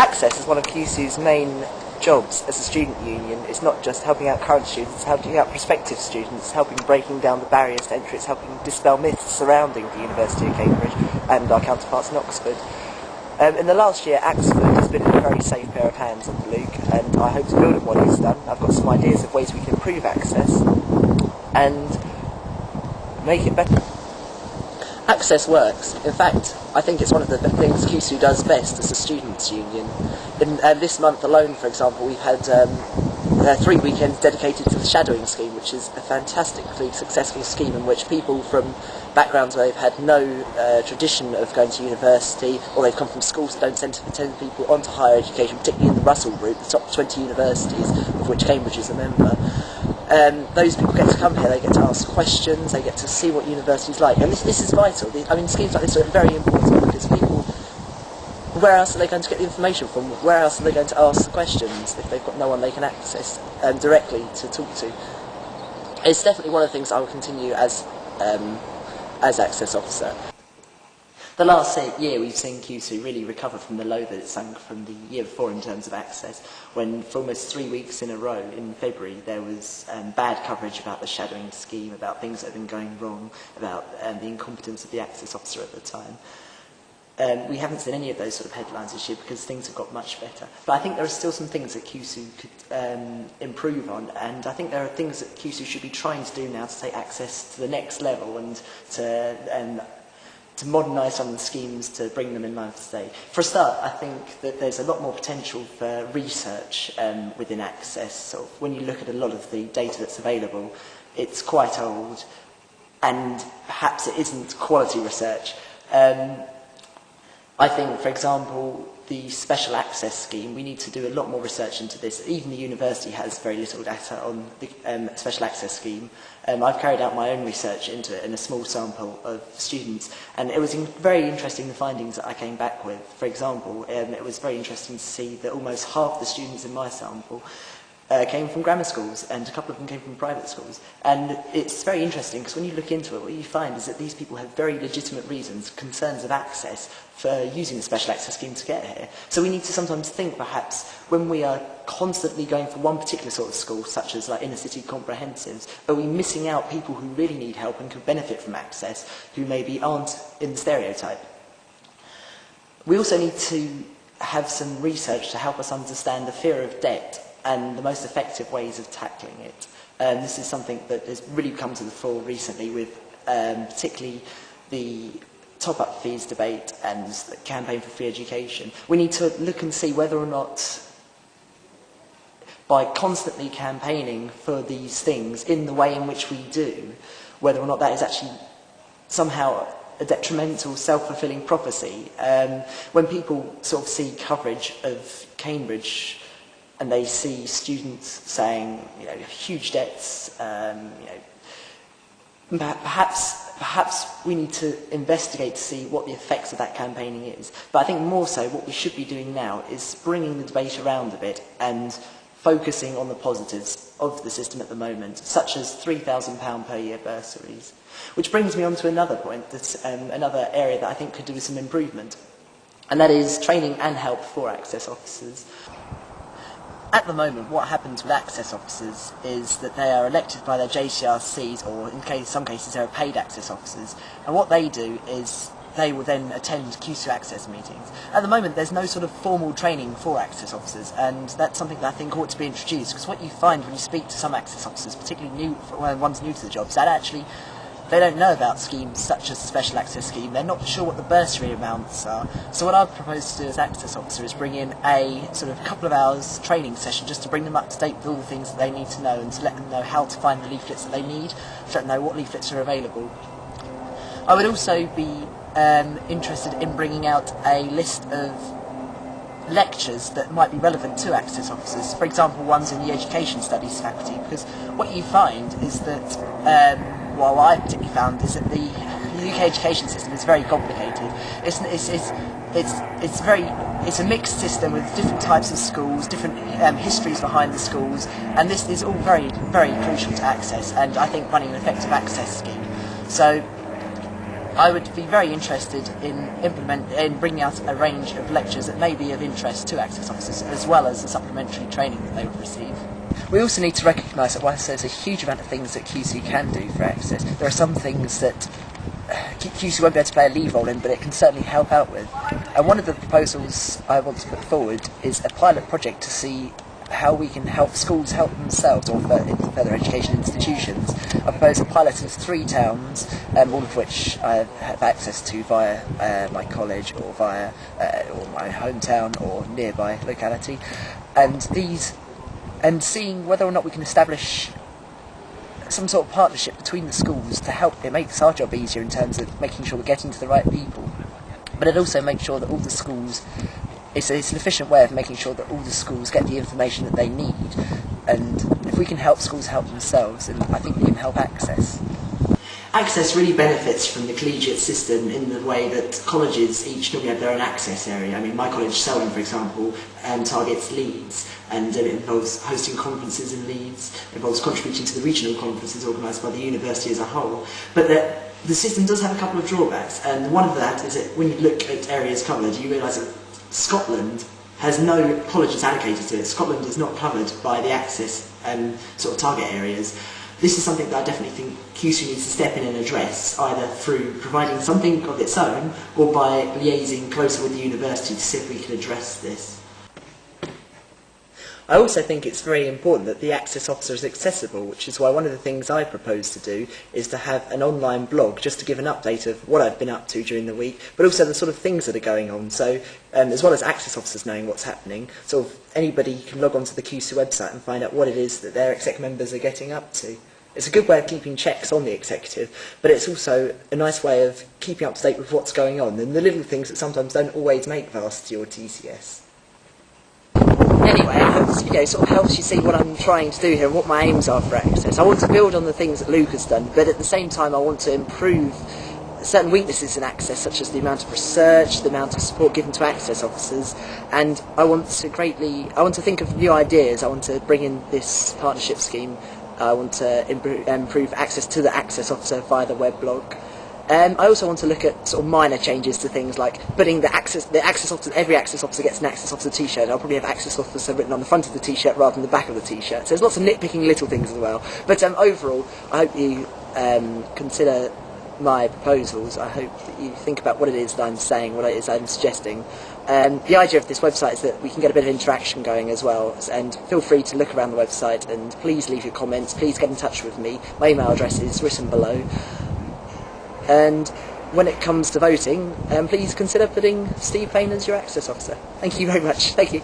Access is one of CUSU's main jobs as a student union. It's not just helping out current students, it's helping out prospective students, helping breaking down the barriers to entry, it's helping dispel myths surrounding the University of Cambridge and our counterparts in Oxford. In the last year, Oxford has been in a very safe pair of hands under Luke, and I hope to build on what he's done. I've got some ideas of ways we can improve access and make it better. Access works. In fact, I think it's one of the things CUSU does best as a students' union. In this month alone, for example, we've had 3 weekends dedicated to the shadowing scheme, which is a fantastically successful scheme in which people from backgrounds where they've had no tradition of going to university, or they've come from schools that don't send people onto higher education, particularly in the Russell group, the top 20 universities, of which Cambridge is a member. Those people get to come here, they get to ask questions, they get to see what university's like, and this is vital. Schemes like this are very important because people, where else are they going to get the information from? Where else are they going to ask the questions if they've got no one they can access directly to talk to? It's definitely one of the things I will continue as access officer. The last year we've seen CUSU really recover from the low that it sunk from the year before in terms of access, when for almost 3 weeks in a row in February there was bad coverage about the shadowing scheme, about things that had been going wrong, about the incompetence of the access officer at the time. We haven't seen any of those sort of headlines this year because things have got much better. But I think there are still some things that CUSU could improve on, and I think there are things that CUSU should be trying to do now to take access to the next level and to modernise some of the schemes to bring them in line for today. For a start, I think that there's a lot more potential for research within access. So when you look at a lot of the data that's available, it's quite old, and perhaps it isn't quality research. I think, for example, the special access scheme, we need to do a lot more research into this. Even the university has very little data on the special access scheme. I've carried out my own research into it in a small sample of students, and it was very interesting, the findings that I came back with. For example, it was very interesting to see that almost half the students in my sample came from grammar schools, and a couple of them came from private schools. And it's very interesting because when you look into it, what you find is that these people have very legitimate reasons, concerns of access, for using the special access scheme to get here. So we need to sometimes think, perhaps, when we are constantly going for one particular sort of school, such as like inner city comprehensives, are we missing out people who really need help and could benefit from access, who maybe aren't in the stereotype? We also need to have some research to help us understand the fear of debt and the most effective ways of tackling it. This is something that has really come to the fore recently with particularly the top-up fees debate and the campaign for free education. We need to look and see whether or not, by constantly campaigning for these things in the way in which we do, whether or not that is actually somehow a detrimental, self-fulfilling prophecy. When people sort of see coverage of Cambridge and they see students saying, huge debts, perhaps we need to investigate to see what the effects of that campaigning is. But I think more so what we should be doing now is bringing the debate around a bit and focusing on the positives of the system at the moment, such as £3,000 per year bursaries. Which brings me on to another point, that's another area that I think could do with some improvement, and that is training and help for access officers. At the moment, what happens with access officers is that they are elected by their JCRCs, or in some cases they're paid access officers, and what they do is they will then attend CUSU access meetings. At the moment, there's no sort of formal training for access officers, and that's something that I think ought to be introduced, because what you find when you speak to some access officers, particularly ones new to the job, is that actually they don't know about schemes such as the special access scheme. They're not sure what the bursary amounts are. So what I've proposed to do as access officer is bring in a sort of couple of hours training session just to bring them up to date with all the things that they need to know, and to let them know how to find the leaflets that they need, to let them know what leaflets are available. I would also be interested in bringing out a list of lectures that might be relevant to access officers, for example ones in the education studies faculty, because what you find is that what I particularly found is that the UK education system is very complicated. It's a mixed system with different types of schools, different histories behind the schools, and this is all very, very crucial to access, and I think running an effective access scheme. So I would be very interested in bringing out a range of lectures that may be of interest to access officers, as well as the supplementary training that they would receive. We also need to recognise that whilst there's a huge amount of things that CUSU can do for access, there are some things that CUSU won't be able to play a lead role in, but it can certainly help out with. And one of the proposals I want to put forward is a pilot project to see how we can help schools help themselves, or further education institutions. I propose a pilot of 3 towns, all of which I have access to via my college or via or my hometown or nearby locality, and seeing whether or not we can establish some sort of partnership between the schools to help. It makes our job easier in terms of making sure we're getting to the right people, but it also makes sure that all the schools, it's an efficient way of making sure that all the schools get the information that they need, and if we can help schools help themselves, then I think we can help access. Access really benefits from the collegiate system in the way that colleges each normally have their own access area. I mean, my college, Selwyn, for example, targets Leeds, and it involves hosting conferences in Leeds, it involves contributing to the regional conferences organised by the university as a whole. But the system does have a couple of drawbacks, and one of that is that when you look at areas covered, you realise that Scotland has no colleges allocated to it. Scotland is not covered by the access sort of target areas. This is something that I definitely think CUSU needs to step in and address, either through providing something of its own or by liaising closer with the university to see if we can address this. I also think it's very important that the access officer is accessible, which is why one of the things I propose to do is to have an online blog just to give an update of what I've been up to during the week, but also the sort of things that are going on. So as well as access officers knowing what's happening, sort of anybody can log onto the CUSU website and find out what it is that their exec members are getting up to. It's a good way of keeping checks on the executive, but it's also a nice way of keeping up to date with what's going on and the little things that sometimes don't always make varsity or TCS. Anyway, I hope this video sort of helps you see what I'm trying to do here and what my aims are for access. I want to build on the things that Luke has done, but at the same time I want to improve certain weaknesses in access, such as the amount of research, the amount of support given to access officers, and I want to think of new ideas. I want to bring in this partnership scheme. I want to improve access to the access officer via the weblog. I also want to look at sort of minor changes to things like putting the access officer. Every access officer gets an access officer T-shirt. I'll probably have access officer written on the front of the T-shirt rather than the back of the T-shirt. So there's lots of nitpicking little things as well. But overall, I hope you consider my proposals. I hope that you think about what it is that I'm saying, what it is I'm suggesting. The idea of this website is that we can get a bit of interaction going as well, and feel free to look around the website and please leave your comments, please get in touch with me. My email address is written below. And when it comes to voting, please consider putting Steve Paine as your access officer. Thank you very much. Thank you.